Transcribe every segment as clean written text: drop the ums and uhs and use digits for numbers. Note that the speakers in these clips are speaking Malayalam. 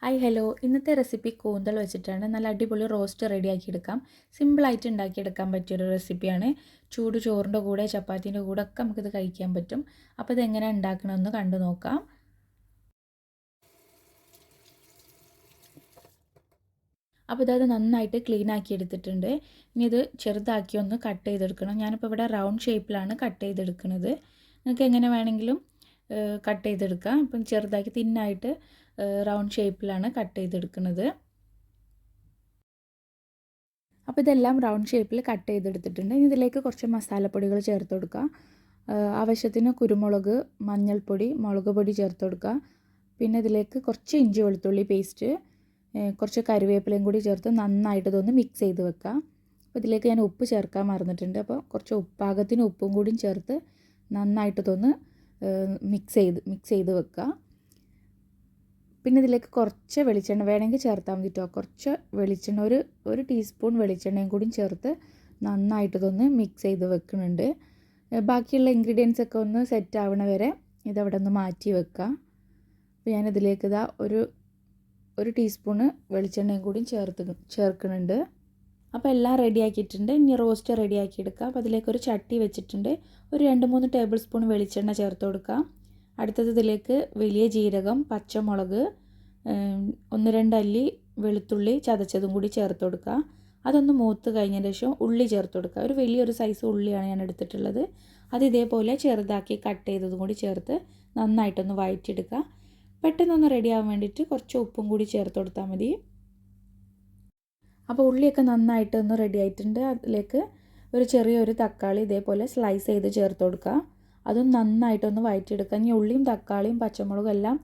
ഹായ് ഹലോ, ഇന്നത്തെ റെസിപ്പി കൂന്തൽ വെച്ചിട്ടാണ്. നല്ല അടിപൊളി റോസ്റ്റ് റെഡിയാക്കിയെടുക്കാം. സിമ്പിളായിട്ട് ഉണ്ടാക്കിയെടുക്കാൻ പറ്റിയൊരു റെസിപ്പിയാണ്. ചൂട് ചോറിൻ്റെ കൂടെ ചപ്പാത്തീൻ്റെ കൂടെ ഒക്കെ നമുക്കിത് കഴിക്കാൻ പറ്റും. അപ്പോൾ ഇതെങ്ങനെ ഉണ്ടാക്കണമെന്ന് കണ്ടു നോക്കാം. അപ്പോൾ ഇതത് നന്നായിട്ട് ക്ലീൻ ആക്കി എടുത്തിട്ടുണ്ട്. ഇനി ഇത് ചെറുതാക്കി ഒന്ന് കട്ട് ചെയ്തെടുക്കണം. ഞാനിപ്പോൾ ഇവിടെ റൗണ്ട് ഷേപ്പിലാണ് കട്ട് ചെയ്തെടുക്കുന്നത്. നിങ്ങൾക്ക് എങ്ങനെ വേണമെങ്കിലും കട്ട് ചെയ്തെടുക്കാം. ഇപ്പം ചെറുതാക്കി തിന്നായിട്ട് റൗണ്ട് ഷേപ്പിലാണ് കട്ട് ചെയ്തെടുക്കുന്നത്. അപ്പോൾ ഇതെല്ലാം റൗണ്ട് ഷേപ്പിൽ കട്ട് ചെയ്തെടുത്തിട്ടുണ്ട്. ഇനി ഇതിലേക്ക് കുറച്ച് മസാലപ്പൊടികൾ ചേർത്ത് കൊടുക്കുക. ആവശ്യത്തിന് കുരുമുളക്, മഞ്ഞൾപ്പൊടി, മുളക് പൊടി ചേർത്ത് കൊടുക്കുക. പിന്നെ ഇതിലേക്ക് കുറച്ച് ഇഞ്ചി വെളുത്തുള്ളി പേസ്റ്റ്, കുറച്ച് കറിവേപ്പിലയും കൂടി ചേർത്ത് നന്നായിട്ട് ഇതൊന്ന് മിക്സ് ചെയ്ത് വെക്കുക. അപ്പോൾ ഇതിലേക്ക് ഞാൻ ഉപ്പ് ചേർക്കാൻ മറന്നിട്ടുണ്ട്. അപ്പോൾ കുറച്ച് പാകത്തിന് ഉപ്പും കൂടി ചേർത്ത് നന്നായിട്ട് ഇതൊന്ന് മിക്സ് ചെയ്ത് വെക്കുക. പിന്നെ ഇതിലേക്ക് കുറച്ച് വെളിച്ചെണ്ണ വേണമെങ്കിൽ ചേർത്താൽ മതി കേട്ടോ. കുറച്ച് വെളിച്ചെണ്ണ, ഒരു ടീസ്പൂൺ വെളിച്ചെണ്ണയും കൂടി ചേർത്ത് നന്നായിട്ട് ഇതൊന്ന് മിക്സ് ചെയ്ത് വെക്കുന്നുണ്ട്. ബാക്കിയുള്ള ഇൻഗ്രീഡിയൻസ് ഒക്കെ ഒന്ന് സെറ്റ് ആവണ വരെ ഇതവിടെ ഒന്ന് മാറ്റി വെക്കുക. അപ്പോൾ ഞാനിതിലേക്ക് ഇതാ ഒരു ടീസ്പൂണ് വെളിച്ചെണ്ണയും കൂടി ചേർക്കുന്നുണ്ട്. അപ്പോൾ എല്ലാം റെഡിയാക്കിയിട്ടുണ്ട്. ഇനി റോസ്റ്റ് റെഡിയാക്കി എടുക്കുക. അപ്പോൾ അതിലേക്കൊരു ചട്ടി വെച്ചിട്ടുണ്ട്. ഒരു 2-3 ടേബിൾ സ്പൂൺ വെളിച്ചെണ്ണ ചേർത്ത് കൊടുക്കുക. അടുത്തത് ഇതിലേക്ക് വലിയ ജീരകം, പച്ചമുളക്, 1-2 അല്ലി വെളുത്തുള്ളി ചതച്ചതും കൂടി ചേർത്ത് കൊടുക്കുക. അതൊന്ന് മൂത്ത് കഴിഞ്ഞതിന് ശേഷം ഉള്ളി ചേർത്ത് കൊടുക്കുക. ഒരു വലിയൊരു സൈസ് ഉള്ളിയാണ് ഞാൻ എടുത്തിട്ടുള്ളത്. അത് ഇതേപോലെ ചെറുതാക്കി കട്ട് ചെയ്തതും കൂടി ചേർത്ത് നന്നായിട്ടൊന്ന് വഴറ്റിയെടുക്കുക. പെട്ടെന്നൊന്ന് റെഡിയാവാൻ വേണ്ടിയിട്ട് കുറച്ച് ഉപ്പും കൂടി ചേർത്ത് കൊടുത്താൽ മതി. അപ്പോൾ ഉള്ളിയൊക്കെ നന്നായിട്ടൊന്ന് റെഡി ആയിട്ടുണ്ട്. അതിലേക്ക് ഒരു ചെറിയൊരു തക്കാളി ഇതേപോലെ സ്ലൈസ് ചെയ്ത് ചേർത്ത് കൊടുക്കുക. അതും നന്നായിട്ടൊന്ന് വഴറ്റിയെടുക്കുക. ഇനി ഉള്ളിയും തക്കാളിയും പച്ചമുളകും എല്ലാം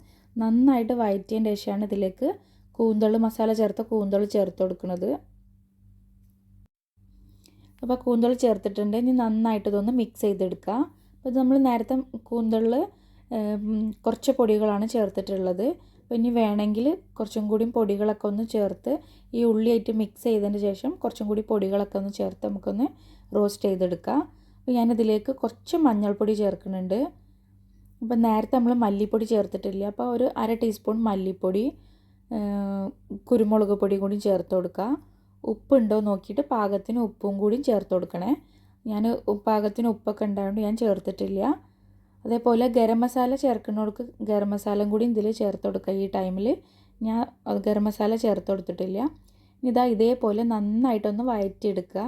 നന്നായിട്ട് വഴറ്റിയതിന് ശേഷമാണ് ഇതിലേക്ക് മസാല ചേർത്ത കൂന്തൽ ചേർത്ത് കൊടുക്കുന്നത്. അപ്പോൾ കൂന്തൽ ചേർത്തിട്ടുണ്ട്. ഇനി നന്നായിട്ട് ഇതൊന്ന് മിക്സ് ചെയ്തെടുക്കുക. അപ്പോൾ ഇത് നമ്മൾ നേരത്തെ കൂന്തലിൽ കുറച്ച് പൊടികളാണ് ചേർത്തിട്ടുള്ളത്. അപ്പോൾ ഇനി വേണമെങ്കിൽ കുറച്ചും കൂടി പൊടികളൊക്കെ ഒന്ന് ചേർത്ത് ഈ ഉള്ളിയായിട്ട് മിക്സ് ചെയ്തതിന് ശേഷം കുറച്ചും കൂടി പൊടികളൊക്കെ ഒന്ന് ചേർത്ത് നമുക്കൊന്ന് റോസ്റ്റ് ചെയ്തെടുക്കാം. അപ്പോൾ ഞാനിതിലേക്ക് കുറച്ച് മഞ്ഞൾപ്പൊടി ചേർക്കുന്നുണ്ട്. അപ്പോൾ നേരത്തെ നമ്മൾ മല്ലിപ്പൊടി ചേർത്തിട്ടില്ല. അപ്പോൾ ഒരു 1/2 ടീസ്പൂൺ മല്ലിപ്പൊടി, കുരുമുളക് പൊടി കൂടി ചേർത്ത് കൊടുക്കുക. ഉപ്പുണ്ടോ നോക്കിയിട്ട് പാകത്തിന് ഉപ്പും കൂടി ചേർത്ത് കൊടുക്കണേ. ഞാൻ പാകത്തിന് ഉപ്പൊക്കെ ഉണ്ടായതുകൊണ്ട് ഞാൻ ചേർത്തിട്ടില്ല. അതേപോലെ ഗരം മസാല ചേർക്കുന്നവർക്ക് ഗരം മസാലയും കൂടി ഇതിൽ ചേർത്ത് കൊടുക്കുക. ഈ ടൈമിൽ ഞാൻ ഗരം മസാല ചേർത്ത് കൊടുത്തിട്ടില്ല. ഇതേപോലെ നന്നായിട്ടൊന്ന് വഴറ്റിയെടുക്കുക.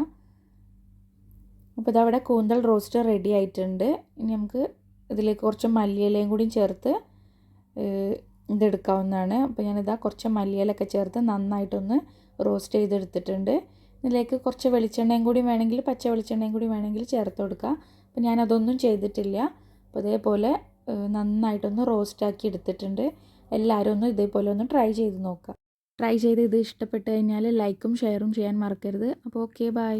അപ്പോൾ ഇതവിടെ കൂന്തൽ റോസ്റ്റ് റെഡി ആയിട്ടുണ്ട്. ഇനി നമുക്ക് ഇതിലേക്ക് കുറച്ച് മല്ലിയിലയും കൂടി ചേർത്ത് ഇതെടുക്കാവുന്നതാണ്. അപ്പോൾ കുറച്ച് മല്ലിയിലൊക്കെ ചേർത്ത് നന്നായിട്ടൊന്ന് റോസ്റ്റ് ചെയ്തെടുത്തിട്ടുണ്ട്. ഇതിലേക്ക് കുറച്ച് വെളിച്ചെണ്ണയും കൂടി വേണമെങ്കിൽ, പച്ച വെളിച്ചെണ്ണയും കൂടി വേണമെങ്കിൽ ചേർത്ത് കൊടുക്കുക. അപ്പോൾ ഞാനതൊന്നും ചെയ്തിട്ടില്ല. അപ്പോൾ ഇതേപോലെ നന്നായിട്ടൊന്ന് റോസ്റ്റാക്കി എടുത്തിട്ടുണ്ട്. എല്ലാവരും ഒന്ന് ഇതേപോലെ ഒന്ന് ട്രൈ ചെയ്ത് നോക്കുക. ട്രൈ ചെയ്ത് ഇത് ഇഷ്ടപ്പെട്ട് കഴിഞ്ഞാൽ ലൈക്കും ഷെയറും ചെയ്യാൻ മറക്കരുത്. അപ്പോൾ ഓക്കെ, ബൈ.